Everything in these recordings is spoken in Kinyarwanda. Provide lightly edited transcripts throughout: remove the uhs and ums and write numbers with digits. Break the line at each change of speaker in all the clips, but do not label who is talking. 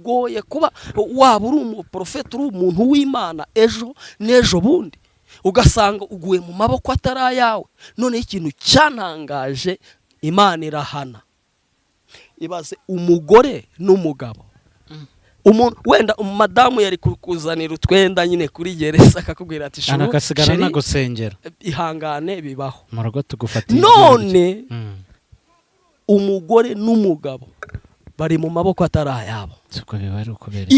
goye kuba waba uri umuprofeti uri umuntu w'Imana ejo n'ejo bundi ugasanga uguye mu maboko atari ayawe. None ikintu cyantangaje, Imana irahana. Ibaze umugore n'umugabo, wenda umadamu yari kukuzanira utwenda nyine kuri gereza akakubwira ati shuru
anakasigara nagusengera
ihangane bibaho
mu rugo tugufatira.
none umugore n'umugabo bari mu maboko atari ayabo.
Siko bibari ukubera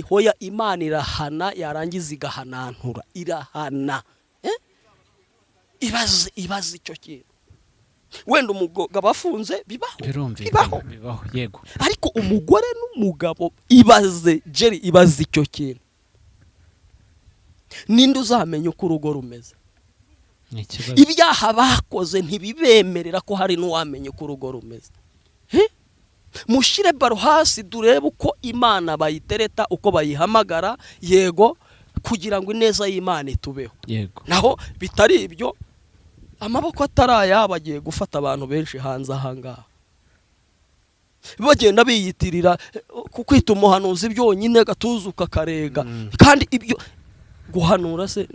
hoya Imana irahana, yarangiza igahanantura, irahana. Ibaze icyo kintu. Wenda umugabo afunze bibaho
yego,
ariko umugore n'umugabo ibaze icyo kintu. Ninde uzamenya uko urugo rumeze? Ibyaha bakoze ntibibemerera ko hari n'uwamenya uko urugo rumeze. Mushire baro hasi durebe uko Imana bayitereta, uko bayihamagara, yego, kugira ngo ineza y'Imana itubeho.
Yego,
naho bitari ibyo amaboko atari ayabo agiye gufata abantu benshi hanze ahangaha. Bagenda biyitirira kukwita umuhanuzi byonyine gatuzuka karega. Kandi ibyo guhanura se,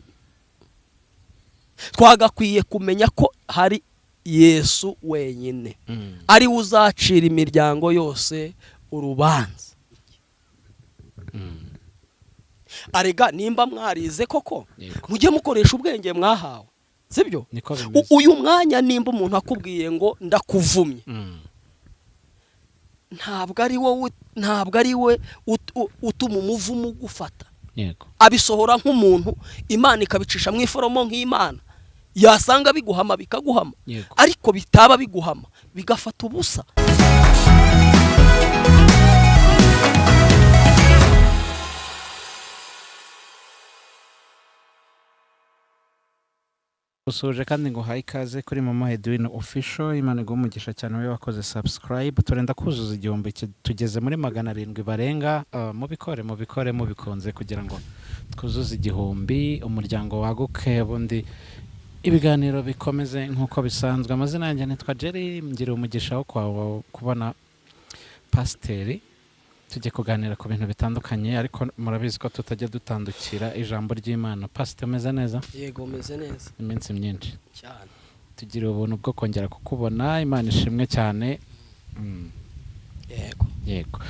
twagakwiye kumenya ko hari Yesu wenyine ari uzacira imiryango yose urubanza. Arega nimba mwarize koko mujye mukoresha ubwenge mwahawe, sibyo? Uyu mwanya nimba umuntu akubwiye ngo ndakuvumye, ntabwo ari we utuma umuvumo gufata. Abisohora nk'umuntu, Imana ikabicisha mu iforomo nk'Imana. Yasanga biguhama bikaguhama, ariko bitaba biguhama bigafata ubusa.
Usuje kandi ngo hayi ikaze kuri Mama Edwin official. Imana igumugisha cyane we wakoze subscribe. Turenda kuzuza igihumbi, tugeze muri 700 barenga. Mubikore mubikonze kugira ngo twuzuze igihumbi, umuryango waguke, bundi ibiganiro bikomeze nkuko bisanzwe. Amazina yanjye nitwa Jerry, ngira umugisha wo kubona pasteri. Tujye kuganira ku bintu bitandukanye, ariko murabizi ko tutajya dutandukira ijambo ry'Imana. Pastor meze neza?
Yego meze neza.
Iminsi myinshi
cyane.
Tugira ubuntu bwo kongera kukubona. Imana ishimwe cyane. Yego.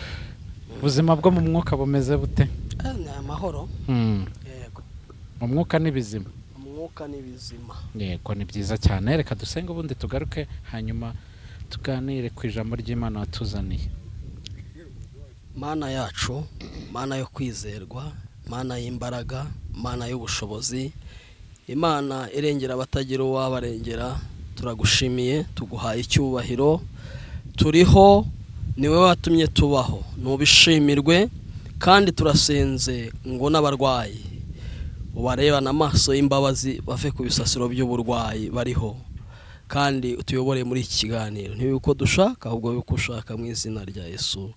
Ubuzima bwo mu mwuka bumeze bute?
Ni amahoro. Yego.
Mu mwuka ni bizima.
Yego,
ni byiza cyane. Reka dusenge ubundi tugaruke, hanyuma tuganire ku ijambo ry'Imana watuzaniye.
Mana yacu, Mana yo kwizerwa, Mana y'imbaraga, Mana y'ubushobozi, Imana irengera abatagira uwabarengera, turagushimiye, tuguhaye icyubahiro. Turiho, niwe watumye tubaho, nubishimirwe. Kandi turasenze ngo n'abarwayi ubarebana amaso y'imbabazi bave ku bisasiro by'uburwayi bariho, kandi utuyobore muri iki kiganiro. Ntibiko dushaka ahubwo biko ushaka, mu izina rya Yesu.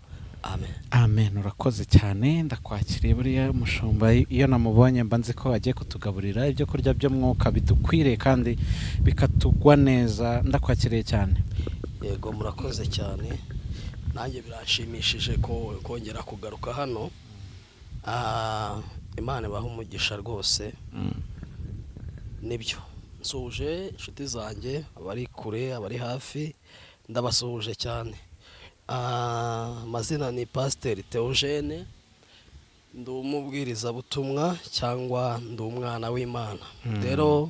Amen. Urakoze cyane, ndakwakiriye. Buriya mushumba iyo namubonye mba nzi ko agiye kutugaburira ibyo kurya byo mwuka bidukwiriye kandi bikatugwa neza. Ndakwakiriye cyane.
Yego, murakoze cyane. Nanjye birashimishije ko kongera kugaruka hano. Imana ibaha umugisha rwose. Nibyo nsuje inshuti zanjye, abari kure abari hafi, ndabasuhuje cyane. Amazina ni Pastor Theogene, ndi umubwirizabutumwa cyangwa ndi umwana w'Imana. Rero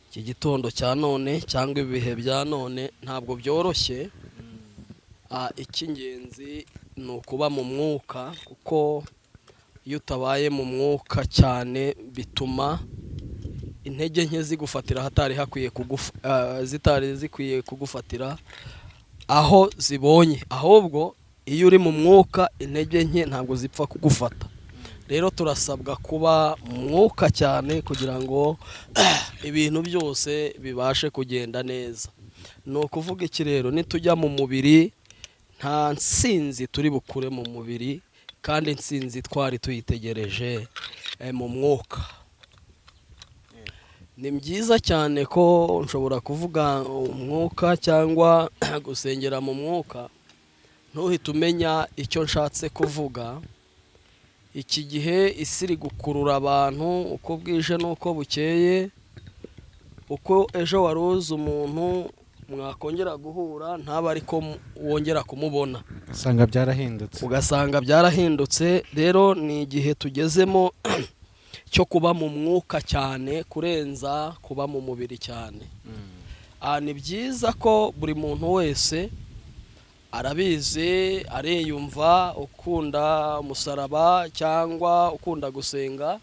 iki gitondo cya none cyangwa ibihe bya none ntabwo byoroshye. Icy'ingenzi ni ukuba mu mwuka, kuko iyo utabaye mu mwuka cyane bituma intege nke zigufatira zitari zikwiye kugufatira aho zibonye. Ahubwo iyo uri mu mwuka intege nke ntabwo zipfa kugufata. Rero turasabwa kuba mu mwuka cyane kugira ngo ibintu byose bibashe kugenda neza. Ni ukuvuga iki rero? Nitujya mu mubiri nta nsinzi turi bukure mu mubiri, kandi nsinzi twari tuyitegereje mu mwuka. Ni byiza cyane ko nshobora kuvuga umwuka cyangwa gusengera mu mwuka, ntuhite umenya icyo nshatse kuvuga. Iki gihe isi iri gukurura abantu uko bwije n'uko bukeye, uko ejo wari uzi umuntu mwakongera guhura ntaba ariko wongera kumubona, ugasanga byarahindutse. Rero ni igihe tugezemo cyo kuba mu mwuka cyane kurenza kuba mu mubiri cyane. Ni byiza ko buri muntu wese arabizi, ariyumva, ukunda umusaraba cyangwa ukunda gusenga.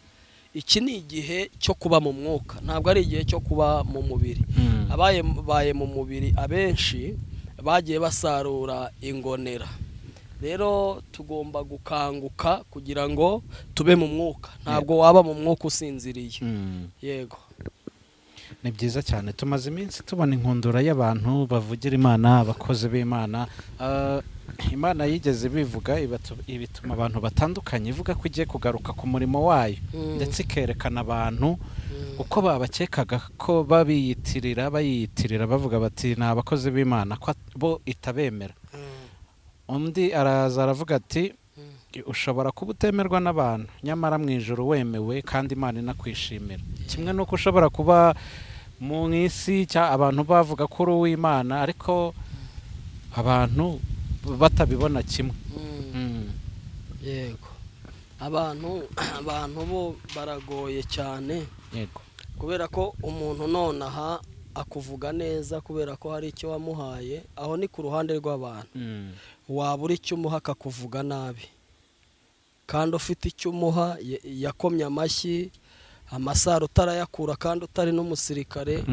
Iki ni igihe cyo kuba mu mwuka, ntabwo ari igihe cyo kuba mu mubiri. Abaye mu mubiri abenshi bagiye basarura ingonera. Rero tugomba gukanguka kugira ngo tube mu mwuka, ntabwo waba mu mwuka usinziriye. Yego,
ni byiza cyane. Tumaze iminsi tubona inkundura y'abantu bavugira Imana, abakozi b'Imana. Imana yigeze bivuga ibituma abantu batandukanye ivuga ko igiye kugaruka ku murimo wayo, ndetse ikerekana abantu uko babakekaga ko bayiyitirira bavuga bati ni abakozi b'Imana, ko bo itabemera. Undi araza aravuga ati ushobora kuba utemerwa n'abantu nyamara mu ijoro wemewe kandi Imana inakwishimira. Kimwe nuko ushobora kuba mu isi abantu bavuga ko uri uw'Imana ariko abantu batabibona kimwe.
Yego, abantu bo baragoye cyane. Yego, kubera ko umuntu nonaha akuvuga neza kubera ko hari icyo wamuhaye, aho ni ku ruhande rw'abantu. Wabura icyo umuha akakuvuga nabi, kandi ufite icyo umuha yakomye amashyi amasaro utarayakura kandi utari n'umusirikare,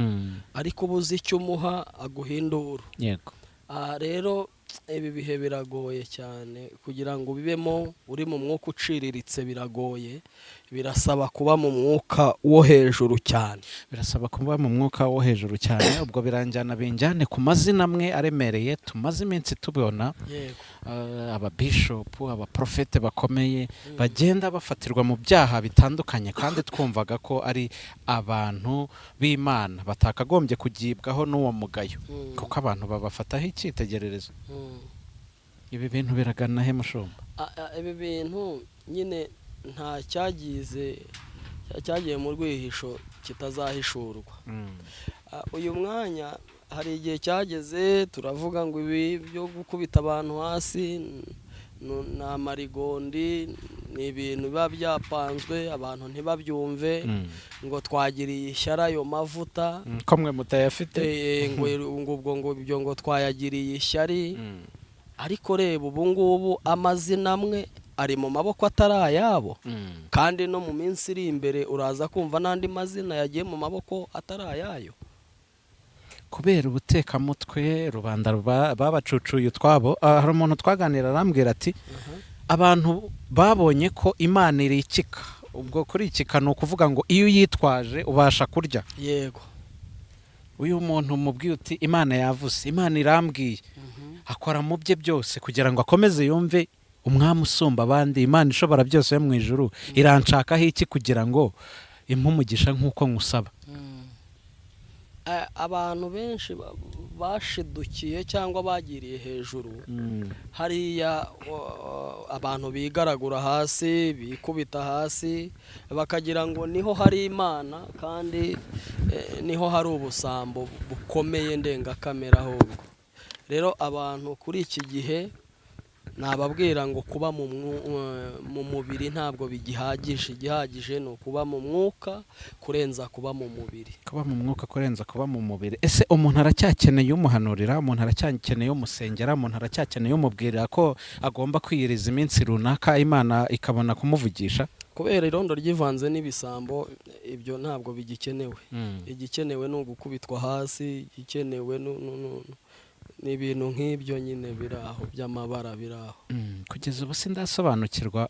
ariko ubuze icyo umuha aguhindura. Yego, rero ibi bihe biragoye cyane kugira ngo bibemo uri mu mwuka uciriritse, biragoye. Birasaba kuba mu mwuka wo hejuru cyane. Ubwo biranjyana binjyane ku mazina amwe aremereye tumaze iminsi tubona. Ababishopu, abaprofete bakomeye bagenda bafatirwa mu byaha bitandukanye, kandi twumvaga ko ari abantu b'Imana batakagombye kugibwaho n'uwo mugayo, kuko abantu babafataho icyitegererezo. Ibi bintu biragana he mushumba? Ibi bintu nyine nta cyagiye mu rwihisho kitazahishurwa. Uyu mwanya hari igihe cyageze turavuga ngo ibi byo gukubita abantu hasi ni amarigondi, ni ibintu biba byapanzwe abantu ntibabyumve, ngo twagiriye ishyara ayo mavuta
ko mwe mutayafite,
ngo ibyo ngo twayagiriye ishyari. Ariko reba ubu ngubu amazina amwe ari mu maboko atari ayabo, kandi no mu minsi iri imbere uraza kumva n'andi mazina yagiye mu maboko atari ayayo.
Kubera ubutekamutwe rubanda babacucuye utwabo. Hari umuntu twaganira arambwira ati abantu babonye ko Imana irikika. Ubwo kurikika ni ukuvuga ngo iyo uyitwaje ubasha kurya.
Yego,
uyu muntu mubwiye uti Imana yavuze, Imana irambwiye, akora mu bye byose kugira ngo akomeze yumve umwami usumba abandi, Imana ishobora byose yo mu ijuru iranshakaho iki kugira ngo impumugisha nk'uko nkusaba.
Abantu benshi bashidukiye cyangwa bagiriye hejuru hariya, abantu bigaragura hasi, bikubita hasi, bakagira ngo niho hari Imana, kandi niho hari ubusambo bukomeye ndengakamere. Ahubwo rero abantu kuri iki gihe nababwira ngo kuba mu mubiri ntabwo bigihagije. Igihagije ni ukuba mu mwuka kurenza kuba mu mubiri.
Kuba mu mwuka kurenza kuba mu mubiri. Ese umuntu aracyakeneye umuhanurira, umuntu aracyakeneye umusengera, umuntu aracyakeneye umubwirira ko agomba kwiyiriza iminsi runaka Imana ikabona kumuvugisha?
Kubera irondo ryivanze n'ibisambo, ibyo ntabwo bigikenewe. Igikenewe ni ugukubitwa hasi, igikenewe ni ibintu nk'ibyo nyine biraho by'amabara biraho.
Kugeza ubu sindasobanukirwa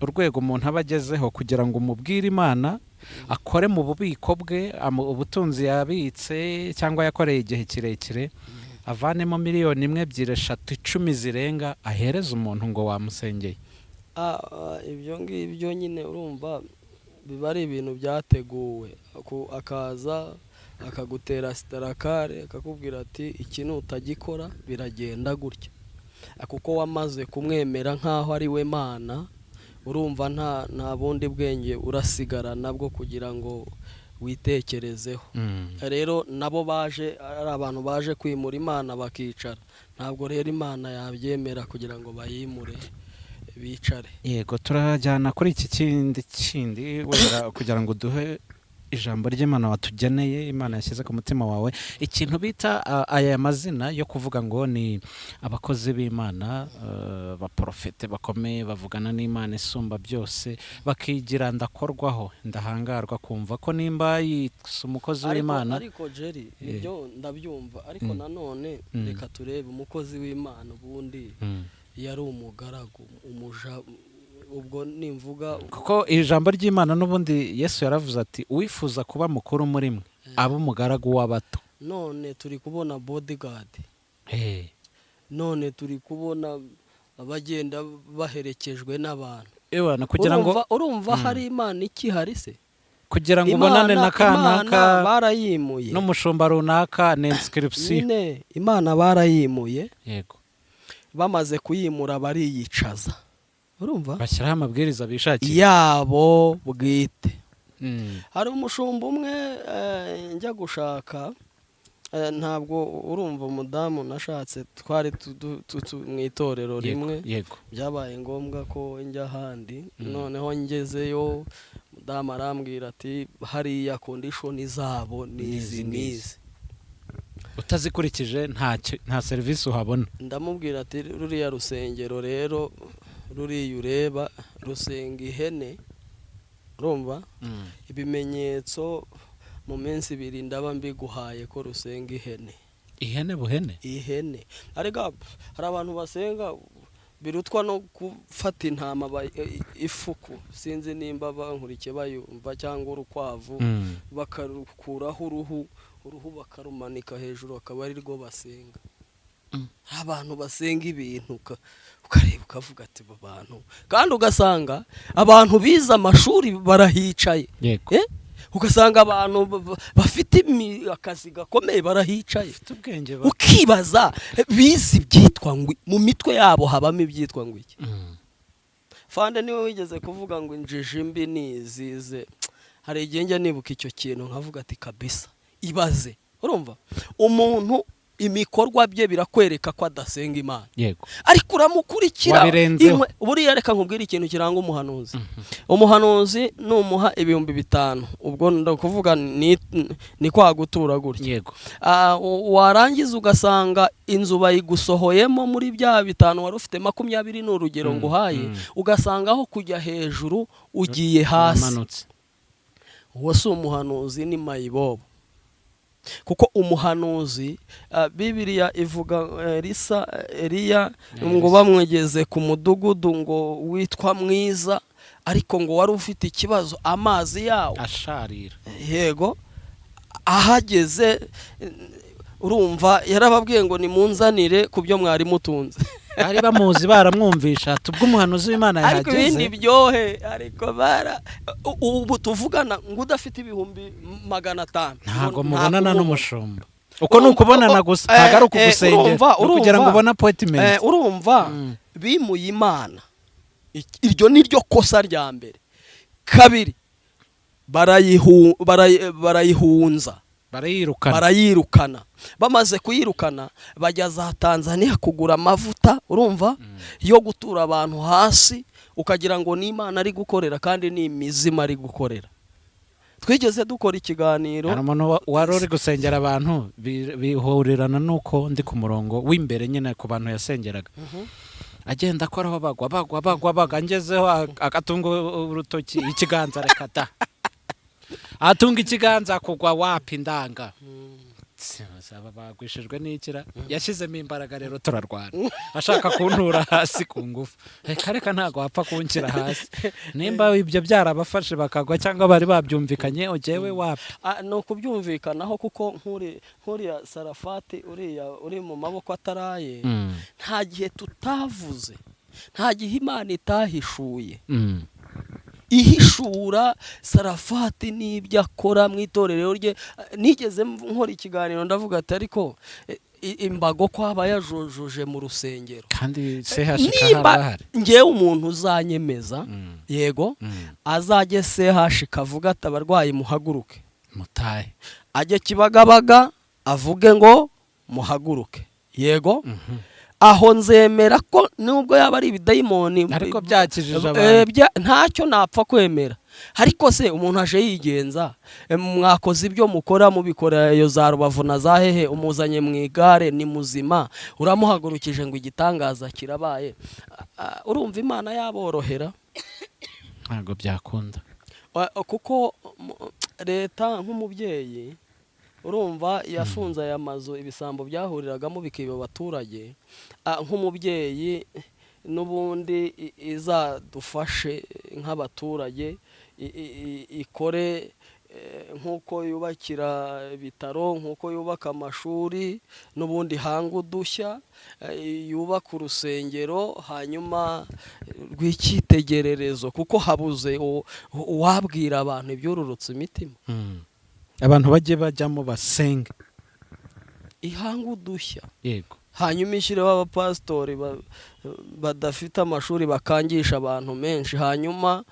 urwego umuntu aba agezeho kugira ngo umubwire Imana akore mu bubiko bwe, ubutunzi yabitse cyangwa yakoreye igihe kirekire, avanemo 1, 2, 3, 4, 10 zirenga, ahereza umuntu ngo wamusengeye.
Ibyo ngibyo nyine urumva biba ari ibintu byateguwe. Akaza akagutera sitarakare akakubwira ati iki nutagikora biragenda gutya. kuko wamaze kumwemera nk'aho ari we Mana, urumva nta bundi bwenge urasigara nabwo kugira ngo witekerezeho. Rero nabo baje ari abantu baje kwimura Imana bakicara, ntabwo rero Imana yabyemera kugira ngo bayimure bicare.
Yego, turajyana kuri iki kindi wera kugira ngo duhe ijambo ry'Imana watugeneye, Imana yashyize ku mutima wawe. Ikintu bita aya mazina yo kuvuga ngo ni abakozi b'Imana, baprofete bakomeye bavugana n'Imana isumba byose, bakigira ndakorwaho ndahangarwa, kumva ko nimba yitse umukozi w'Imana.
Ariko Jerry, ibyo ndabyumva, ariko nanone reka turebe umukozi w'Imana ubundi yari umugaragu, umuja. Ubwo nimvuga
kuko ijambo ry'Imana n'ubundi Yesu yaravuze ati wifuza kuba mukuru muri mwe abo umugaragu w'abato.
None turi kubona bodyguard, none turi kubona abagenda baherekejwe n'abantu.
Kugira ngo
urumva hari Imana ikihari se,
kugira ngo ubonane na kanaka
barayimuye
n'umushumba runaka na inscription.
Imana barayimuye.
Yego,
bamaze kuyimura bariyicaza, urumva
bashyiraho amabwiriza bishakiye
yabo bwite. Hari umushumba umwe njya gushaka, ntabwo urumva umudamu nashatse, twari mu itorero rimwe.
Yego,
byabaye ngombwa ko njya ahandi. Noneho ngezeyo umudamu arambwira ati hariya kondishoni zabo ni izi n'izi,
utazikurikije nta serivisi uhabona.
ndamubwira ati ruriya rusengero rero ruriya ureba rusenga ihene, urumva ibimenyetso mu minsi 2 ndaba mbiguhaye ko rusenga ihene buhene. Ariko hari abantu basenga birutwa no gufata intama ifuku, sinzi nimba bankurikiye bayumva, cyangwa urukwavu bakarukuraho uruhu bakarumanika hejuru akaba ari rwo basenga. Abantu basenga ibintu ukareba ukavuga ati abo bantu, kandi ugasanga abantu bize amashuri barahicaye. Ugasanga abantu bafite akazi gakomeye barahicaye, ukibaza bize ibyitwa ngo mu mitwe yabo habamo ibyitwa ngo iki. Fande niwe wigeze kuvuga ngo injiji mbi nizize. Hari igihe njya nibuka icyo kintu nkavuga ati kabisa ibaze, urumva umuntu imikorwa bye birakwereka ko adasenga Imana.
Yego,
ariko uramukurikira buriya. Reka nkubwira ikintu kiranga umuhanuzi. Umuhanuzi numuha 5,000, ubwo ndakuvuga ni kwa gutura gutya.
Yego,
warangiza ugasanga inzu bayigusohoyemo muri bya 5 wari ufite 20 n'urugero nguhaye, ugasanga aho kujya hejuru ugiye hasi. Uwo si umuhanuzi, ni mayibobo. Kuko umuhanuzi Bibiliya ivuga Eliya ngo bamwegeze ku mudugudu ngo witwa mwiza, ariko ngo wari ufite ikibazo amazi yawo
asharira.
Yego, ahageze urumva yarababwiye ngo nimunzanire ku byo mwari mutunze.
Bari bamuzi baramwumvisha tubwo umuhanuzi w'Imana yahageze.
Ariko ibindi byohe, ariko ubu tuvugana ngo udafite 500
ntago mubonana n'umushumba. Uko nukubonana gusa ntago ari ukugusengera kugira ngo ubone appointment.
Urumva bimuye Imana, iryo niryo kosa rya mbere. Kabiri barayihunza, barayirukana. Bamaze kuyirukana bajya za Tanzania kugura amavuta, urumva yo gutura abantu hasi, ukagira ngo ni Imana ari gukorera kandi ni imizima ari gukorera. Twigeze dukora ikiganiro,
hari umuntu wari uri gusengera abantu bihurirana nuko ndi ku murongo w'imbere nyine ku bantu yasengeraga. Agenda akoraho bagwa ngezeho agatunga urutoki ikiganza rekata. Atunga ikiganza kugwa wapi ndanga. Saba bagwishijwe n'ikira, yashizemo imbaraga rero turarwana. Ashaka kuntura hasi ku ngufu. Reka ntago wapfa kunkira hasi. Nimba ibyo byarabafashe bakagwa cyangwa bari babyumvikanye ojewe wapi.
No kubyumvikanaho kuko nkuriya Sarafati uri mu maboko ataraye. Nta gihe tutavuze, nta gihe Imana itahishuye. Ihishura Sarafati n'ibyo akora mu itorero rye. Nigeze nkora ikiganiro ndavuga ati ariko imbago ko aba yajujuje mu rusengero
kandi CHK harahari.
Ngewe umuntu uzanyemeza yego azajye CHK avuga ati abarwayi muhaguruke
mutahe,
ajye Kibagabaga avuge ngo muhaguruke yego. Aho nzemera ko nubwo yaba ari ibidayimoni
ariko byakijije abantu,
ntacyo napfa kwemera. Ariko se umuntu aje yigenza, mwakoze ibyo mukora mubikora iyo za Rubavu na za hehe, umuzanye mu igare ni muzima, uramuhagurukije ngo igitangaza kirabaye, urumva Imana yaborohera?
ntabwo byakunda,
kuko leta nk'umubyeyi urumva yafunze aya mazu ibisambo byahuriragamo bikiba abaturage. Nk'umubyeyi n'ubundi izadufashe nk'abaturage, ikore nk'uko yubakira ibitaro, nk'uko yubaka amashuri, n'ubundi hanga udushya, yubaka urusengero hanyuma rw'icyitegererezo, kuko habuze uwabwira abantu ibyururutse imitima.
abantu bajye bajyamo basenge,
ihanga udushya
yego,
hanyuma ishyireho abapasitori badafite amashuri bakangisha abantu menshi, hanyuma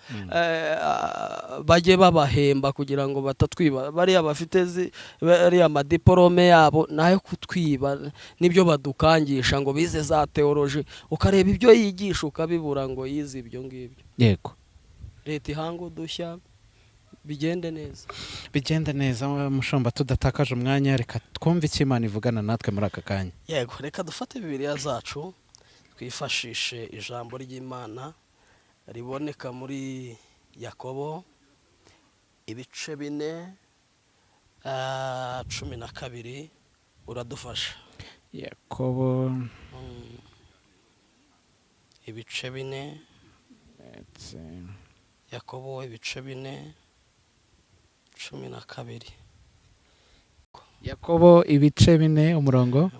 bajye babahemba kugira ngo batatwiba. Bariya bafite bariya amadiporome yabo nayo kutwiba nibyo badukangisha ngo bize za teoloji, ukareba ibyo yigisha ukabibura ngo yize ibyo ngibyo.
yego,
leta ihanga udushya bigende neza,
bigende neza. Mushomba, tudatakaje umwanya, reka twumve icyo Imana ivugana natwe muri aka kanya.
yego, reka dufate Bibiliya zacu twifashishe ijambo ry'Imana riboneka muri Yakobo ibice 4:12. uradufasha?
Yakobo
ibice 4, Yakobo ibice 4:12.
Yakobo ibice 4 umurongo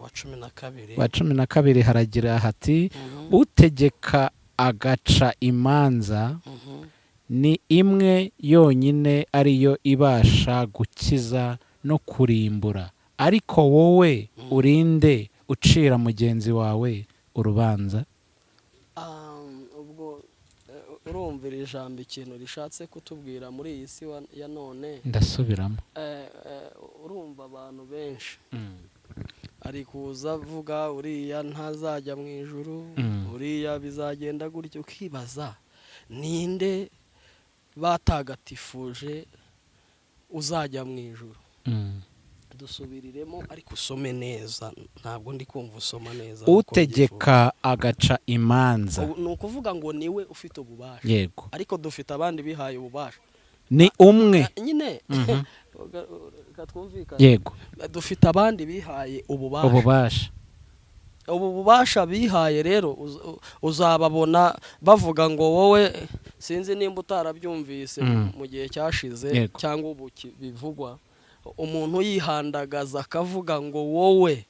wa 12 haragira hati utegeka agaca imanza ni imwe yonyine ariyo ibasha gukiza no kurimbura, ariko wowe urinde ucira mugenzi wawe urubanza.
ubwo urumvira ijambo ikintu rishatse kutubwira muri iyi si ya none.
Ndasubiramo,
urumva abantu benshi ari kuza avuga uriya ntazajya mu ijuru, uriya bizagenda gutyo, ukibaza ninde batagatifuje uzajya mu ijuru. dusubiriremo ariko usome neza, ntabwo ndi kumva usoma neza.
utegeka agaca imanza,
ni ukuvuga ngo niwe ufite ububasha,
yego,
ariko dufite abandi bihaye ububasha,
ni umwe
nyine. Katwumvikana,
yego,
dufite abandi bihaye ububasha. ubu bubasha bihaye rero uzababona bavuga ngo wowe, sinzi nimba utarabyumvise mu gihe cyashize cyangwa ubu bivugwa, umuntu yihandagaza akavuga ngo wowe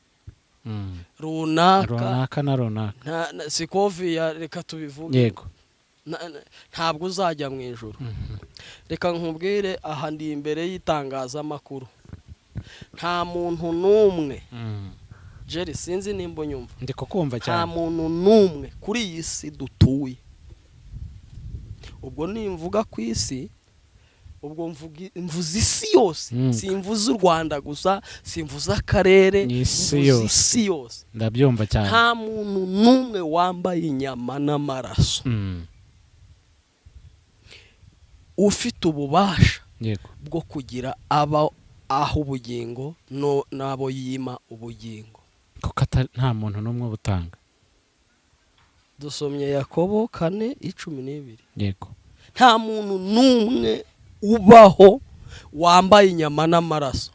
runaka
na runaka,
sikoviya, reka tubivuge,
yego,
ntabwo uzajya mu ijuru. Reka nkubwire, aha ndi imbere y'itangazamakuru, nta muntu n'umwe, Jerry, sinzi nimba unyumva,
ndi kukumva cyane,
nta muntu n'umwe kuri iyi si dutuye. Ubwo nimvuga ku isi, ubwo mvuze isi yose, simvuze u Rwanda gusa, simvuze akarere, mvuze isi yose.
Ndabyumva cyane.
Nta muntu n'umwe wambaye inyama n'amaraso ufite ububasha bwo kugira aho ubugingo n'abo yima ubugingo,
kuko nta muntu n'umwe ubutanga.
Dusomye Yakobo 4:12.
Yego,
nta muntu n'umwe ubaho wambaye inyama n'amaraso.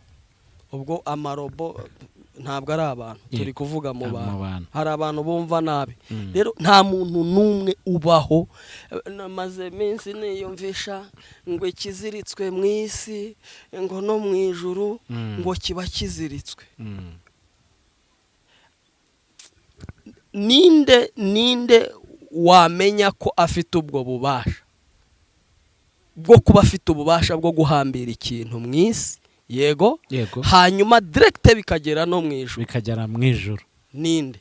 Ubwo amarobo ntabwo ari abantu, turi kuvuga mu bantu. Hari abantu bumva nabi. Rero nta muntu n'umwe ubaho. Namaze iminsi niyumvisha ngo ikiziritswe mu isi ngo no mu ijuru ngo kiba kiziritswe. Ninde wamenya ko afite ubwo bubasha bwo kuba afite ububasha bwo guhambira ikintu mu isi yego
Yego.
hanyuma direct bikagera no mu ijuru.
Bikagera mu ijuru.
Ninde?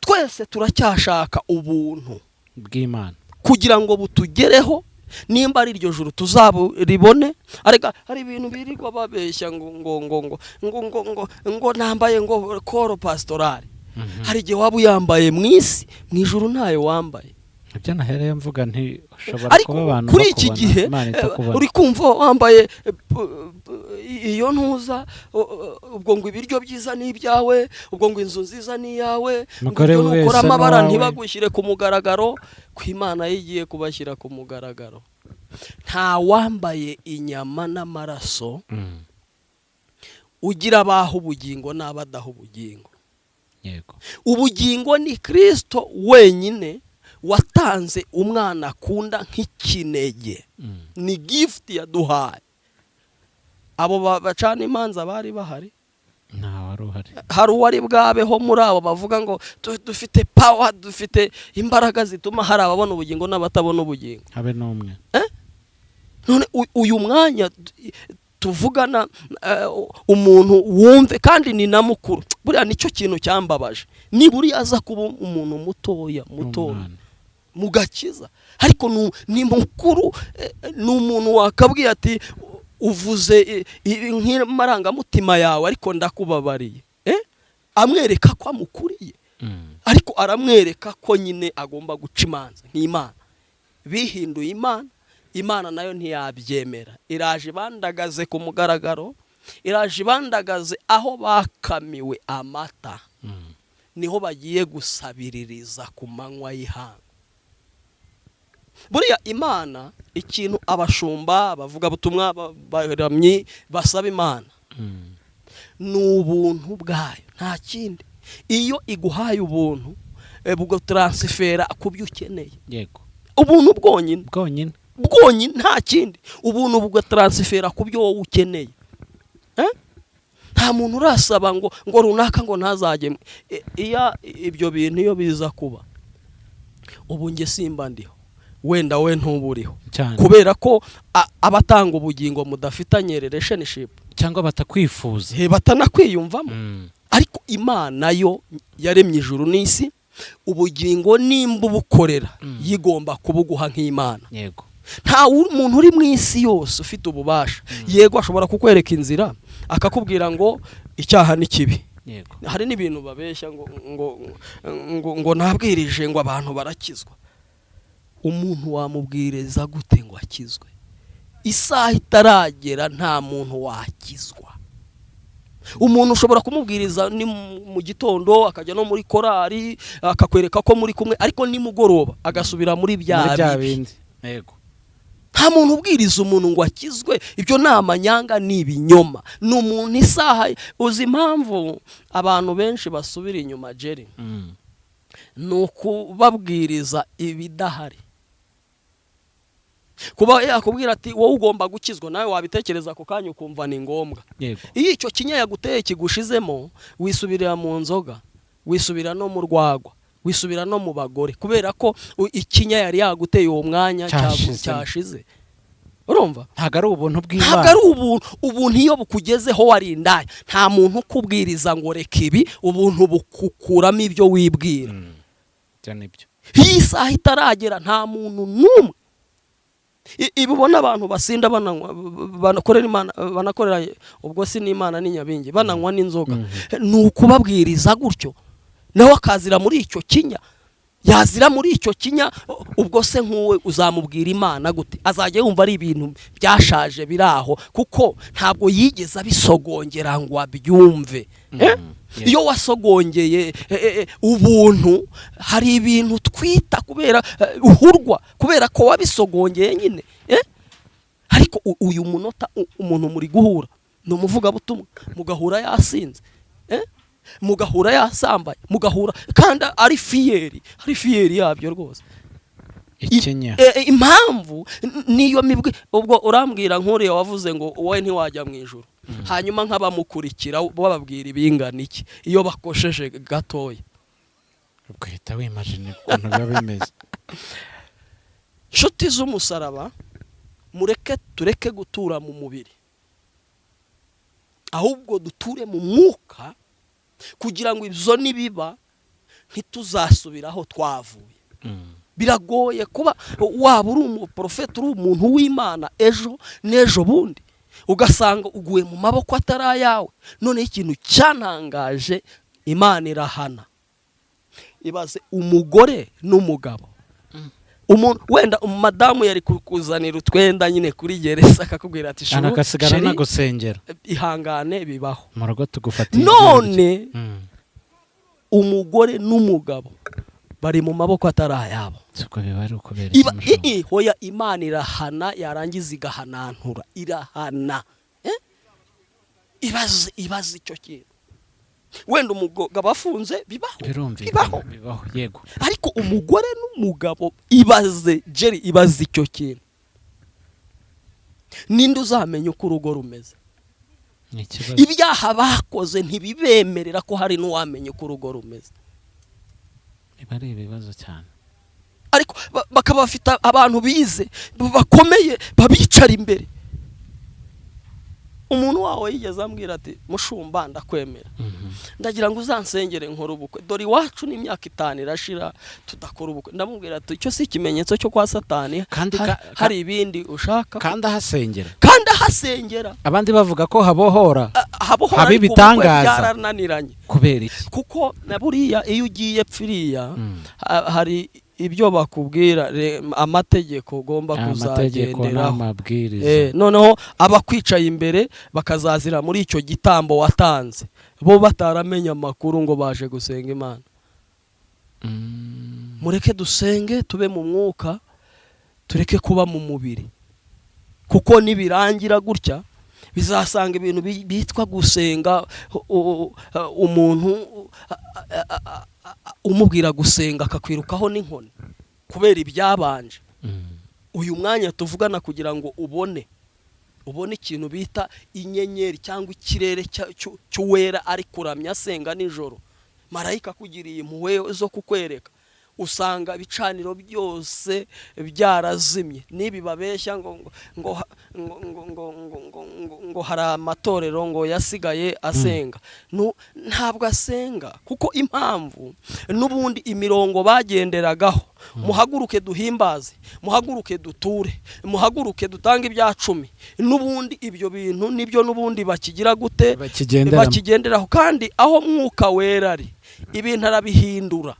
Twese turacyashaka ubuntu
bw'Imana
kugira ngo butugereho, nimba ari iryo juru tuzaburibone. Arega hari ibintu birirwa babeshya ngo nambaye ngo koro pastorale. Hari igihe waba uyambaye mu isi, mu ijuru ntayo wambaye.
Ibyo nahereye mvuga nti ushobora kuba abantu
kuri iki gihe uri kumva wambaye iyo ntuza, ubwo ngo ibiryo byiza ni ibyawe, ubwo ngo inzu nziza ni iyawe, ukora amabara ntibagushyire ku mugaragaro, ku Imana yigiye kubashyira ku mugaragaro. Nta wambaye inyama n'amaraso ugira abaho ubugingo n'abadaho ubugingo.
Yego.
Ubugingo ni Kristo wenyine watanze umwana akunda nk'ikinege. Ni gift yaduhaye. Abo bacana imanza bari bahari?
Nta wari uhari.
Hari uwari bwabeho muri abo bavuga ngo dufite power, dufite imbaraga zituma hari ababona ubugingo n'abatabona ubugingo?
Habe n'umwe.
None uyu mwanya tuvugana umuntu wumve, kandi ni na mukuru. Buriya nicyo kintu cyambabaje. Ni buriya aza kuba umuntu mutoya mugakiza, ariko ni mukuru, ni umuntu wakabwiye ati uvuze nk'amarangamutima yawe ariko ndakubabariye. Amwereka ko amukuriye, ariko aramwereka ko nyine agomba guca imanza nk'Imana. Bihinduye Imana, Imana nayo ntiyabyemera. Iraje bandagaze ku mugaragaro, iraje bandagaze aho bakamiwe amata. Niho bagiye gusabiririza ku manywa y'ihanga. Buriya Imana ikintu abashumba, abavugabutumwa, baramyi basaba Imana ni ubuntu bwayo, nta kindi. Iyo iguhaye ubuntu bugataransifera ku byo ukeneye.
Yego.
Ubuntu bwonyine nta kindi. Ubuntu bugataransifera ku byo wowe ukeneye. Nta muntu urasaba ngo runaka ngo ntazajye. Ibyo bintu iyo biza kuba, ubu nge simba ndiho, wenda we ntuburiho, kubera ko abatanga ubugingo mudafitanye relationship
cyangwa batakwifuza,
batanakwiyumvamo. Ariko Imana yo yaremye ijuru n'isi, ubugingo nimba ubukorera yigomba kubuguha nk'Imana.
Yego.
Nta muntu uri mu isi yose ufite ububasha. Yego ashobora kukwereka inzira akakubwira ngo icyaha ni kibi.
Yego.
Hari n'ibintu babeshya ngo nabwirije ngo abantu barakizwa. Umuntu wamubwiriza gute ngo akizwe? Isaha itaragera nta muntu wakizwa. Umuntu ushobora kumubwiriza ni mu gitondo akajya no muri korari akakwereka ko muri kumwe, ariko nimugoroba agasubira muri bya bindi.
Yego.
Nta muntu ubwiriza umuntu ngo akizwe. Ibyo ni amanyanga, ni ibinyoma. Ni umuntu isaha. Uzi impamvu abantu benshi basubira inyuma Jerry? Ni ukubabwiriza ibidahari. Kuba yakubwira ati wowe ugomba gukizwa, nawe wabitekereza ako kanya ukumva ni ngombwa.
Yego.
Iyo icyo kinya yaguteye kigushizemo, wisubirira mu nzoga, wisubira no mu rwagwa, wisubira no mu bagore, kubera ko ikinya yari yaguteye uwo mwanya cyashize. Urumva?
Ntago ari ubuntu bw'Imana.
Ntago ari ubuntu iyo bukugezeho warindaya. Nta muntu ukubwiriza ngo reka ibi, ubuntu bukukuramo ibyo wibwira.
Byo nibyo.
Iyi saha itaragera nta muntu n'umwe. Ibubona abantu basinda bananywa, banakorera Imana, banakorera ubwo si n'Imana n'inyabingi, bananywa n'inzoga. Ni ukubabwiriza gutyo, nawe akazira muri icyo kinya. Yazira muri icyo kinya, ubwo se nk'uwe uzamubwira Imana gute? Azajya yumva ari ibintu byashaje biraho, kuko ntabwo yigeze abisogongera ngo abyumve. Iyo wasogongeye ubuntu, hari ibintu twita kubera uhurwa, kubera ko wabisogongeye nyine. Ariko uyu munota umuntu muri guhura ni umuvugabutumwa, mugahura yasinze, mugahura yasambaye, mugahura kandi ari fiyeri yabyo rwose. Impamvu niyo mibwe. Ubwo urambwira nk'uriya wavuze ngo wowe ntiwajya mu ijuru, hanyuma nk'abamukurikira bababwira ibingana iki iyo bakosheje gatoya?
Ugahita wimagine ukuntu biba bimeze.
Nshuti z'umusaraba, tureke gutura mu mubiri. ahubwo duture mu mwuka kugira ngo ibyo nibiba ntituzasubiraho twavuye. Biragoye kuba waba uri umuprofeti, uri umuntu w'Imana ejo n'ejo bundi ugasanga uguye mu maboko atari ayawe. None ikintu cyantangaje, Imana irahana. Ibaze umugore n'umugabo, wenda umadamu yari kukuzanira utwenda nyine kuri gereza akakubwira ati shuru
anakasigara nagusengera,
ihangane bibaho
mu rugo tugufatira.
none umugore n'umugabo bari mu maboko atari ayabo.
Siko bibari ukubera
hoya Imana irahana, yarangiza igahanantura, irahana. Ibaze icyo kintu. Wenda umugabo afunze bibaho
yego,
ariko umugore n'umugabo ibaze icyo kintu. Ninde uzamenya uko urugo rumeze? Ibyaha bakoze ntibibemerera ko hari n'uwamenya uko urugo rumeze.
Ari ibibazo cyane,
ariko bakaba bafite abantu bize bakomeye babicara imbere. Umuntu wawe yigeze ambwira ati mushumba ndakwemera, ndagira ngo uzansengere nkora ubukwe, dore iwacu n'imyaka 5 irashira tudakora ubukwe. Ndamubwira ati icyo si ikimenyetso cyo kwa Satani, hari ibindi ushaka.
kandi ahasengera
abandi
bavuga ko habohora ibitangaza
byarananiranye.
Kubera iki?
Kuko na buriya iyo ugiye pfiriya hari ibyo bakubwira, amategeko ugomba kuzagenderaho. Noneho abakwicaye imbere bakazazira muri icyo gitambo watanze, bo bataramenya amakuru ngo baje gusenga Imana. Mureke dusenge, tube mu mwuka, tureke kuba mu mubiri, kuko nibirangira gutya bizasanga ibintu bitwa gusenga, umuntu umubwira gusenga akakwirukaho n'inkoni kubera ibyabanje. Uyu mwanya tuvugana kugira ngo ubone ikintu bita inyenyeri cyangwa ikirere cy'uwera ari kuramya asenga nijoro, marayika kugiriye impuhwe zo kukwereka, usanga ibicaniro byose byarazimye. Nibi babeshya ngo hari amatorero ngo yasigaye asenga, ntabwo asenga, kuko impamvu n'ubundi imirongo bagenderagaho, muhaguruke duhimbaze, muhaguruke duture, muhaguruke dutanga ibya 10, n'ubundi ibyo bintu nibyo n'ubundi bakigira gute, bakigenderaho. Kandi aho mwuka wera ari, ibintu arabihindura.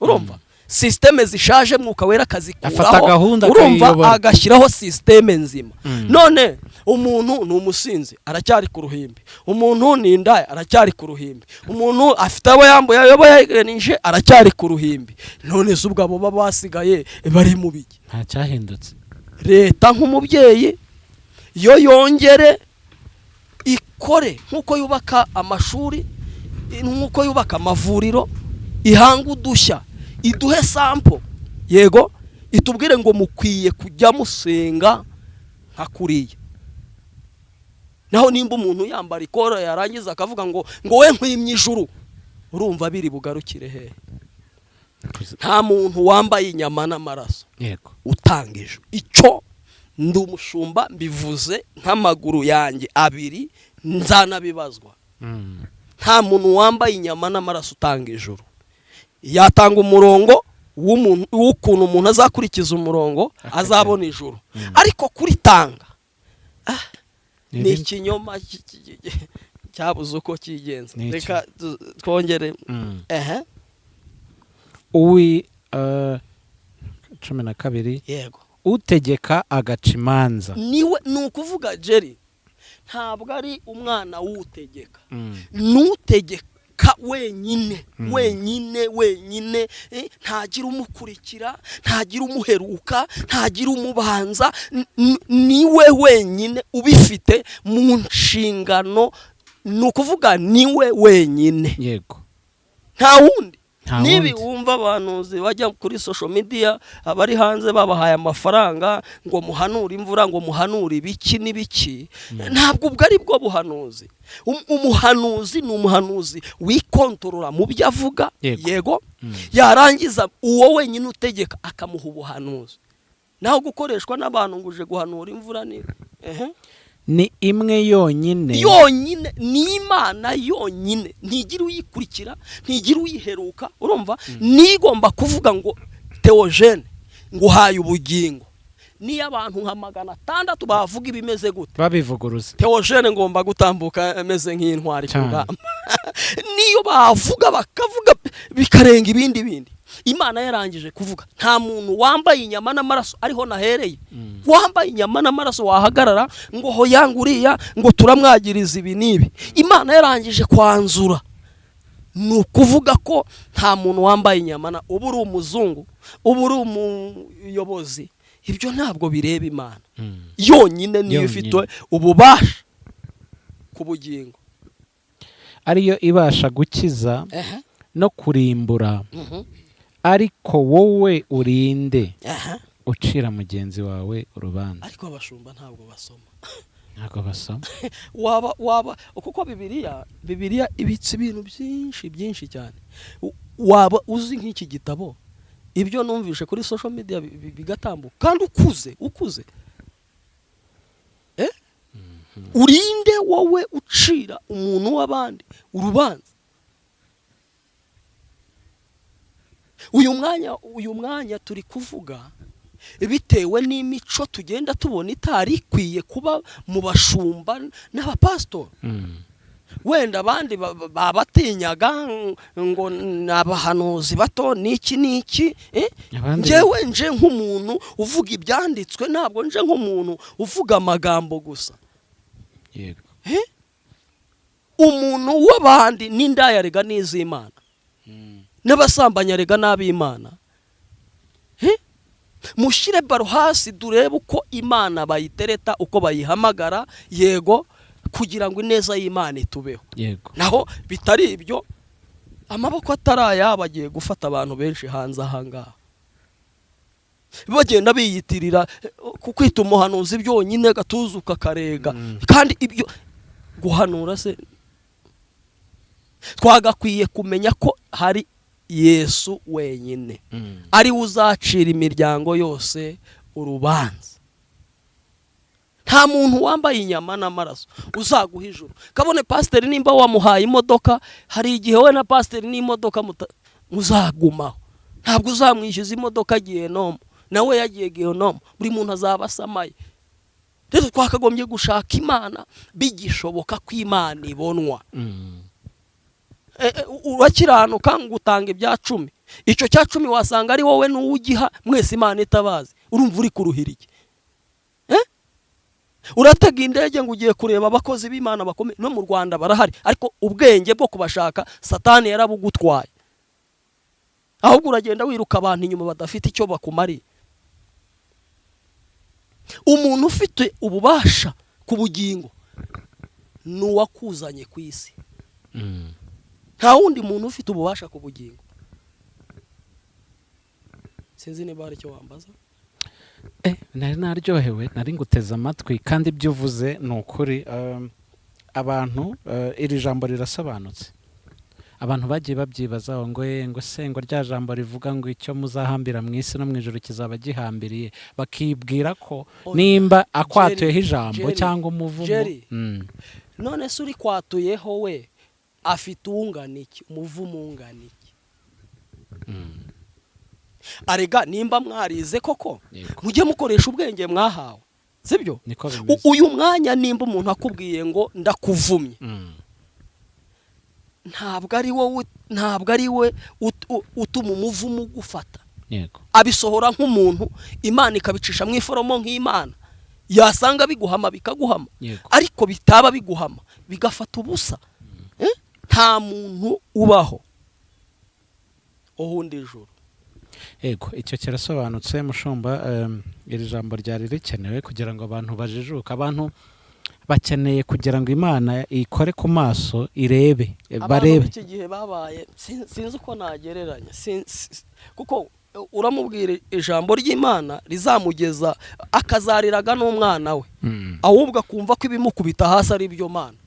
Urumva systeme zishaje mwuka wera kazikuraho, urumva agashyiraho systeme nzima. None umuntu ni umusinzi aracyari ku ruhimbi, umuntu ni indaya aracyari ku ruhimbi, umuntu afite abo yayoboye aracyari ku ruhimbi. None zubwo abo basigaye bari mu biki?
Nta cyahindutse.
Leta nk'umubyeyi yo yongere ikore nkuko yubaka amashuri, nkuko yubaka amavuriro, ihanga udushya, iduhe sample, yego, itubwire ngo mukwiye kujya musenga nka kuriya. Naho nimba umuntu yambara ikora yarangiza akavuga ngo we nkwimye ijuru, urumva biri bugarukire he? Nta muntu wambaye inyama n'amaraso
yego
utangije. Icyo ndi umushumba mbivuze nk'amaguru yanjye 2 nzanabibazwa. Nta muntu wambaye inyama n'amaraso utanga ijuru. Yatanga umurongo w'ukuntu umuntu azakurikiza umurongo azabona ijuru, ariko kuritanga ni ikinyoma cyabuze uko kigenza. Reka twongere.
Uwi 12
yego,
utegeka agaca imanza
niwe. Ni ukuvuga Jerry, ntabwo ari umwana w'utegeka, n'utegeka wenyine, ntagira umukurikira, ntagira umuheruka, ntagira umubanza, niwe wenyine ubifite mu nshingano. Ni ukuvuga niwe wenyine,
yego,
nta wundi. Nibi wumva abantuzi bajya kuri social media abari hanze babahaye amafaranga ngo muhanure imvura, ngo muhanure ibiki n'ibiki, ntabwo ubwo ari bwo buhanuzi. Umuhanuzi ni umuhanuzi wikontorora mu byo avuga, yego, yarangiza uwo wenyine utegeka akamuha ubuhanuzi. Naho gukoreshwa n'abantu nguje guhanura imvura
ni imwe yonyine
ni Imana yonyine, ntigira uyikurikira, ntigira uyiheruka. Urumva nigomba kuvuga ngo Theogene nguhaye ubugingo, niyo abantu nka 600 bavuga ibimeze gute
babivuguruza,
Theogene ngomba gutambuka ameze nk'intwari ku rugamba. Niyo bavuga bakavuga bikarenga ibindi, Imana yarangije kuvuga nta muntu wambaye inyama n'amaraso, ariho nahereye, wambaye inyama n'amaraso wahagarara ngo hoyanguriya ngo turamwagiriza ibi nibi. Imana yarangije kwanzura, ni ukuvuga ko nta muntu wambaye inyama, ubu uri umuzungu, ubu uri umuyobozi, ibyo ntabwo bireba Imana yonyine niyo ifite ububasha ku bugingo,
ariyo ibasha gukiza no kurimbura. Ariko wowe urinde ucira mugenzi wawe urubanza.
Ariko abashumba ntabwo
basoma
waba kuko Bibiliya ibitse ibintu byinshi cyane. Waba uzi nk'iki gitabo, ibyo numvishe kuri social media bigatambuka, kandi ukuze urinde wowe ucira umuntu w'abandi urubanza. Uyu mwanya turi kuvuga bitewe n'imico tugenda tubona itari ikwiye kuba mu bashumba n'abapastori. Wenda abandi babatinyaga ngo nabahanuzi bato niki njyewe nje nk'umuntu uvuga ibyanditswe, ntabwo nje nk'umuntu uvuga amagambo gusa.
Yego.
Umuntu w'abandi n'indayarega n'iz'Imana, n'abasambanya rega n'ab'Imana. Mushyire baro hasi durebe uko Imana bayitereta, uko bayihamagara, yego, kugira ngo ineza y'Imana itubeho.
Yego.
Naho bitari ibyo, amaboko ataraya bagiye gufata abantu benshi hanze ahangaha, bagenda biyitirira kukwita umuhanuzi byonyine gatuzuka karega. Kandi ibyo guhanura se, twagakwiye kumenya ko hari Yesu wenyine ari uzacira imiryango yose urubanza. Nta muntu wambaye inyama n'amaraso uzaguha ijuru. Kabone pasiteri nimba wamuhaye imodoka, hari igihe we na pasiteri n'imodoka muzagumaho, ntabwo uzamwishyuza imodoka Gihenomu, nawe yagiye Gihenomu, buri muntu azaba asamaye. Rero twakagombye gushaka Imana bigishoboka ko Imana ibonwa. Urakiranuka ngo utanga ibya 10, icyo cya 10 wasanga ari wowe n'uwugiha, mwese Imana itabazi. Urumva uri kuruhira iki? Uratega indege ngo ugiye kureba abakozi b'Imana bakomeye, no mu Rwanda barahari, ariko ubwenge bwo kubashaka Satani yarabugutwaye. Ahubwo uragenda wiruka abantu inyuma badafite icyo bakumariye. Umuntu ufite ububasha ku bugingo n'uwakuzanye ku isi. Nta wundi muntu ufite ububasha ku bugingo. Sinzi niba hari icyo wambaza.
Nari naryohewe, nari nguteze amatwi, kandi ibyo uvuze ni ukuri. Abantu iri jambo rirasobanutse. Abantu bagiye babyibazaho ngo se ngo rya jambo rivuga ngo icyo muzahambira mu isi no mu ijuru kizaba gihambiriye, bakibwira ko nimba akwatuyeho ijambo cyangwa umuvumo.
None se uri kwatuyeho we afite ungana iki, umuvumo ungana iki? Arega nimba mwarize koko mujye mukoresha ubwenge mwahawe, sibyo? Uyu mwanya nimba umuntu akubwiye ngo ndakuvumye, ntabwo ari we utuma umuvumo gufata. Abisohora nk'umuntu, Imana ikabicisha mu iforomo nk'Imana, yasanga biguhama bikaguhama, ariko bitaba biguhama bigafata ubusa. Nta muntu ubaho uhundi ijuru.
Yego, icyo kirasobanutse mushumba. Iri jambo ryari rikenewe kugira ngo abantu bajijuke. Abantu bakeneye kugira ngo Imana ikore ku maso irebe, barebe.
Iki gihe babaye sinzi uko nagereranya, kuko uramubwira ijambo ry'Imana rizamugeza akazariraga n'umwana we, ahubwo akumva ko ibimukubita hasi ari byo Mana.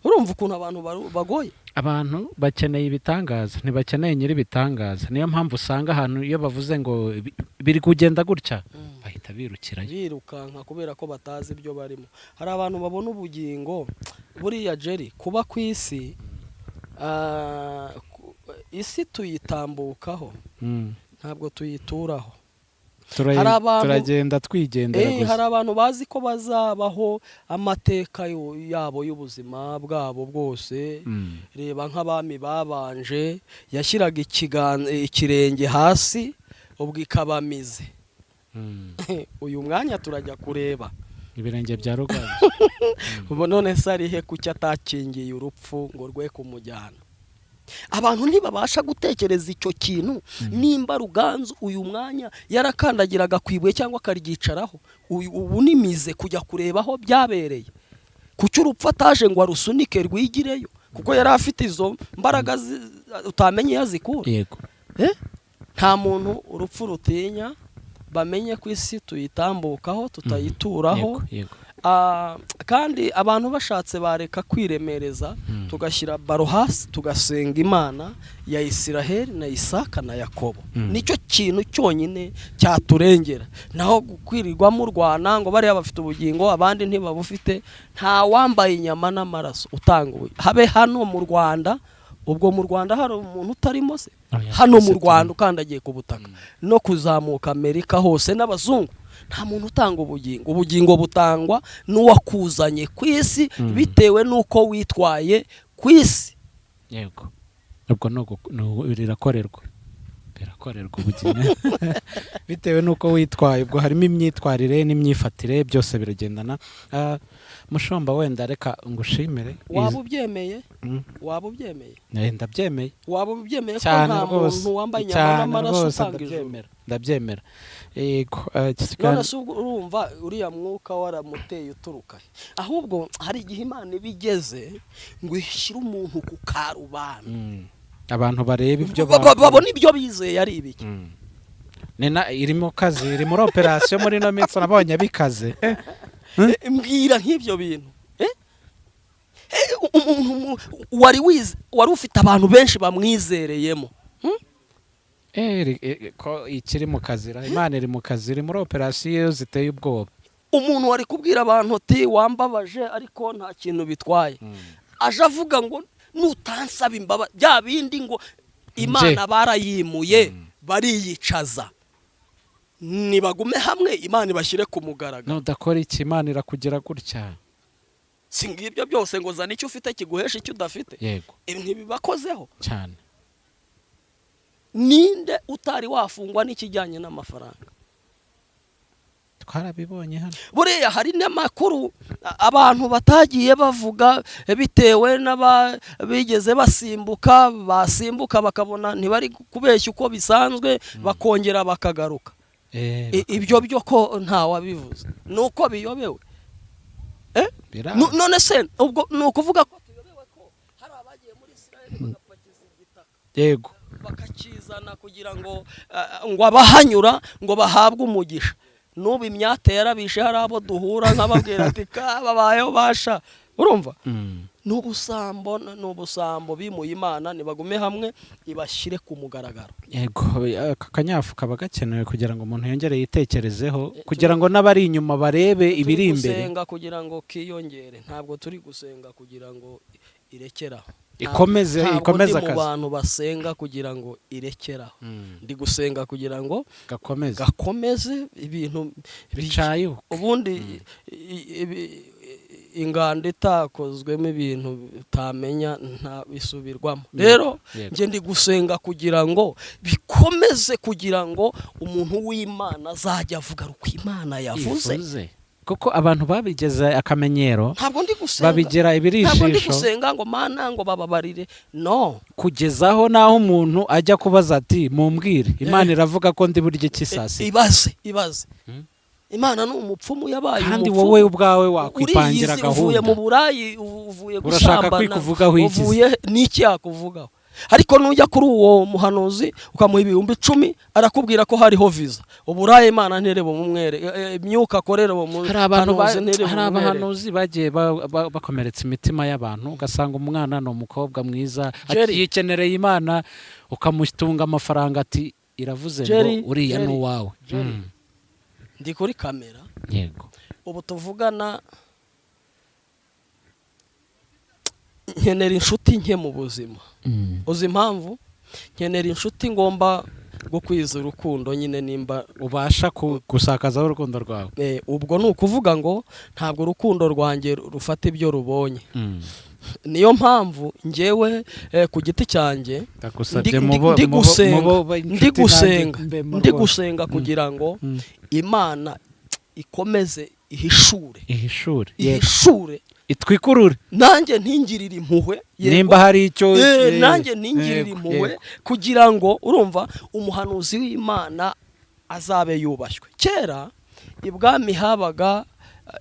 Urumva ukuntu abantu bagoye.
Abantu bakeneye ibitangaza, ntibakeneye nyiri ibitangaza. Niyo mpamvu usanga ahantu iyo bavuze ngo biri kugenda gutya, bahita birukirayo,
birukanka kubera ko batazi ibyo barimo. Hari abantu babona ubugingo buriya Jerry, kuba ku isi, isi tuyitambukaho, ntabwo tuyituraho.
Turagenda twigendera gusa.
Hari abantu bazi ko bazabaho amateka yabo y'ubuzima bwabo bwose. Reba nk'abami babanje, yashyiraga ikirenge hasi ubwo ikabamize. Uyu mwanya turajya kureba
ibirenge bya Rugaju.
None se arihe kuki atakingiye urupfu ngo rwe kumujyana? Abantu ntibabasha gutekereza icyo kintu. Nimba Ruganzu uyu mwanya yarakandagiraga kwibuye cyangwa akaryicaraho, ubu nimize kujya kureba aho byabereye. Kuki urupfu ataje ngo arusunike rwigireyo? Kuko yari afite izo mbaraga utamenye yazikura.
Yego.
Nta muntu urupfu rutinya. Bamenye ku isi tuyitambukaho, tutayituraho.
Yego.
Kandi abantu bashatse bareka kwiremereza, tugashyira baro hasi tugasenga Imana ya Isiraheli na Isaka na Yakobo. Nicyo kintu cyonyine cyaturengera. Naho kwirirwa mu Rwanda ngo bari bafite ubugingo abandi ntibabufite, nta wambaye inyama n'amaraso utanguye. Habe hano mu Rwanda, ubwo mu Rwanda hari umuntu utarimo se? Hano mu Rwanda ukandagiye ku butaka no kuzamuka Amerika hose n'abazungu, nta muntu utanga ubugingo. Ubugingo butangwa n'uwakuzanye ku isi bitewe n'uko witwaye ku isi.
Yego. Ubwo birakorerwa ubugingo bitewe n'uko witwaye. Ubwo harimo imyitwarire n'imyifatire, byose biragendana. Mushomba, wenda reka ngushimire.
Waba ubyemeye? Waba ubyemeye?
Ndabyemeye.
Waba ubyemeye ko nta muntu wambaye inyama n'amaraso utanga ijuru?
Ndabyemera.
None se urumva uriya mwuka waramuteye uturuka he? Ahubwo hari igihe Imana ibigeze ngo ishyire umuntu ku karubanda,
abantu bareba ibyo
babona ibyo bizeye ari ibiki.
iri mu kazi, iri muri operasiyo muri no minsi nabonye bikaze.
Mbwira nk'ibyo bintu. Wari ufite abantu benshi bamwizereyemo.
Ko ikiri mu kazi, Imana iri mu kazi, iri muri operasiyo ziteye ubwoba.
Umuntu wari kubwira abantu ati wambabaje ariko nta kintu bitwaye, aje avuga ngo nutansaba imbabazi, bya bindi ngo Imana barayimuye bariyicaza, nibagume hamwe Imana ibashyire ku mugaragaro.
Nudakora iki Imana irakugira gutya.
Singibyo byose ngo zana icyo ufite kiguhesha icyo udafite.
Yego.
Ntibibakozeho
cyane.
Ninde utari wafungwa n'ikijyanye n'amafaranga?
Twarabibonye hano.
Buriya hari n'amakuru abantu batagiye bavuga bitewe n'abigeze basimbuka bakabona ntibari kubeshya uko bisanzwe, bakongera bakagaruka. Ibyo byo ko nta wabivuze, nuko biyobewe. None se ubwo nukuvuga ko tuyobewe ko hari abagiye muri Israel bagapakiza igitaka.
Yego.
Bakakizana kugira ngo abahanyura ngo bahabwe umugisha. Nubu imyate yarabishe, hari abo duhura nk'ababwira ati kababayeho basha. Urumva? N'ubusambo bimuye Imana, nibagume hamwe ibashyire ku mugaragaro.
Yego, akanyafu kaba gakenewe kugira ngo umuntu yongere yitekerezeho, kugira ngo n'abari inyuma barebe ibiri imbere.
Gusenga kugira ngo kiyongere, ntabwo turi gusenga kugira ngo irekeraho.
Ikomeze akazi.
Mu bantu basenga kugira ngo irekeraho. Ndi gusenga kugira ngo gakomeze ibintu
bicaye.
Ubundi inganda itakozwemo ibintu utamenya nta bisubirwamo. Rero nge ndi gusenga kugira ngo bikomeze, kugira ngo umuntu w'Imana azajya avuga uko Imana yavuze.
Kuko abantu babigeze akamenyero,
ntabwo ndi gusenga,
babigira ibirishisho.
Ntabwo ndi gusenga ngo Mana ngo bababarire, no.
Kugezaho naho umuntu ajya kubaza ati mumbwire Imana iravuga ko ndi buryo kisasi.
Ibaze. Imana ni umupfumu yabaye umupfumu.
Kandi wowe ubwawe wakwipangira gahunda.
Uvuye mu burayi, uvuye gusambana.
Urashaka kwikuvugaho iki?
Uvuye n'iki yakuvugaho? Ariko nujya kuri uwo muhanuzi ukamuha 10,000 arakubwira ko hariho visa. Uburaye Imana nterebo mumwere, imyuka akorera mu
hanuzi nterebo. Hari abahanuzi bagiye bakomeretsa imitima y'abantu, ugasanga umwana no umukobwa mwiza yikenereye Imana, ukamutunga amafaranga ati iravuze ngo uriya no wawe.
ndi kuri kamera
yego
ubu tuvugana nkenera inshuti nke mu buzima uzi impamvu nkenera inshuti ngomba gukwiza urukundo nyine nimba
ubasha gusakazaho urukundo rwawe
ubwo ni ukuvuga ngo ntabwo urukundo rwanjye rufata ibyo rubonye niyo mpamvu ngewe ku giti cyanjye ndi gusenga kugira ngo Imana ikomeze ihishure
itwikurure
nanjye ntingirire impuhwe
nimba hari icyo
nanjye ntingirire impuhwe kugira ngo urumva umuhanuzi w'Imana azabe yubashywe. Kera ibwami habaga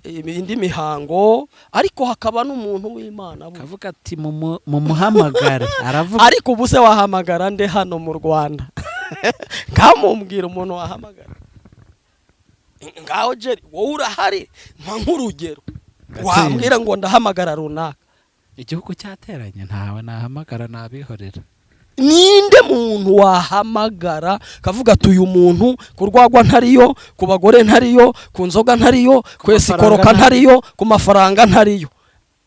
indi mihango ariko hakaba n'umuntu w'Imana
avuga ati mu muhamagare aravuga
ariko ubu se wahamagara nde hano mu Rwanda kamumbwira umuntu wahamagara ngaho Jerry wowe urahari nk'urugero wambwira ngo ndahamagara runaka
igihugu cyateranye ntawe nahamagara nabihorera
ninde muntu wahamagara kavuga ati uyu muntu kurwagwa ntariyo ku bagore ntariyo ku nzoga ntariyo kwesikoroka ntariyo ku mafaranga ntariyo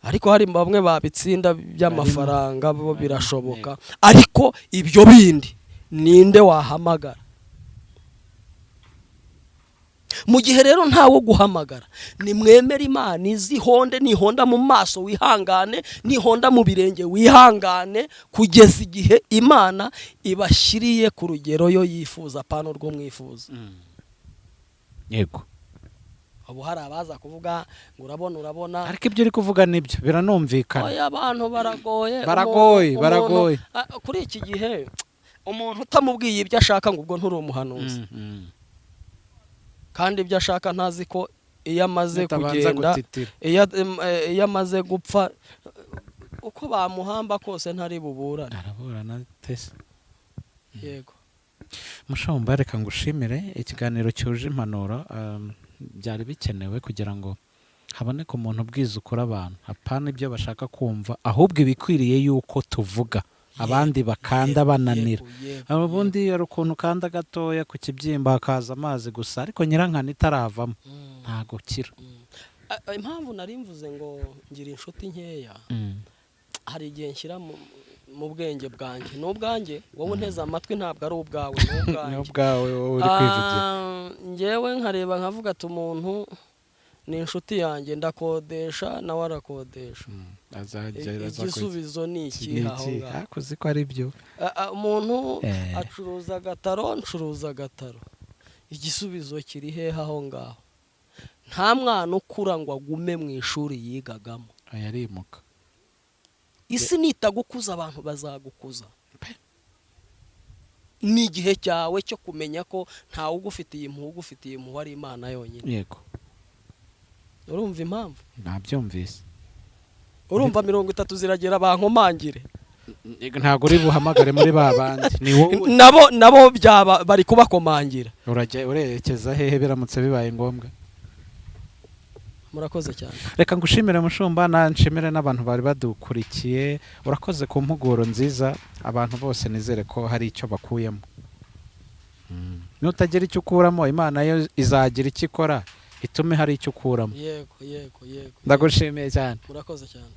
ariko hari bamwe babitsinda by'amafaranga bo birashoboka ariko ibyo bindi ninde wahamagara mu gihe rero ntawo guhamagara ni mwemera Imana izihonde nihonda mu maso wihangane nihonda mu birenge wihangane kugeza igihe Imana ibashyiriye ku rugero yo yifuza pano rwo mwifuza
yego
abo hari abaza kuvuga ngo urabona
ariko ibyo uri kuvuga nibyo biranumvikana
oya abantu
baragoye
kuri iki gihe umuntu utamubwiye ibyo ashaka ngo ubwo nturi umuhanuzi kandi ibyo ashaka ntazi ko iyo amaze kugenda iyo amaze gupfa uko bamuhamba kose ntari buburane
araburana tese
yego
mushomba reka ngushimire ikiganiro cyuje impanuro byari bikenewe kugira ngo haboneke umuntu ubwiza ukora abantu apana ibyo bashaka kumva ahubwo ibikwiriye yuko tuvuga abandi bakanda bananira ubundi hari ukuntu kanda gatoya ku kibyimba hakaza amazi gusa ariko nyirankana itaravamo ntago kira
impamvu nari mvuze ngo ngira inshuti nkeya hari igihe nshyira mu bwenge bwanjye n'ubwanjye wowe unteze amatwi ntabwo ari ubwawe
n'ubwawe wowe uri kwivugira
ngewe nkareba nkavuga ati umuntu ni inshuti yanjye ndakodesha nawe arakodesha igisubizo ni iki aho ngaho
kuzi ko ari byo
umuntu acuruza agataro ncuruza agataro igisubizo kiri hehe aho ngaho nta mwana ukura ngo agume mu ishuri yigagamo
yarimuka
isi nitagukuza abantu bazagukuza ni igihe cyawe cyo kumenya ko ntawe ugufitiye impuhwe ari Imana yonyine
yego
urumva impamvu
nabyumvise
urumva 30 ziragera bankomangire
ntago uri buhamagare muri babandi ni wowe
nabo byaba bari kubakomangira
urerekeza hehe biramutse bibaye ngombwa
murakoze cyane
reka ngushimire mushumba nanshimire n'abantu bari badukurikiye urakoze ku mpuguro nziza abantu bose nizere ko hari icyo bakuyemo nutagira icyo ukuramo Imana yo izagira icyo ikora itume hari icyo ukuramo
yego
ndagushimiye cyane
murakoze cyane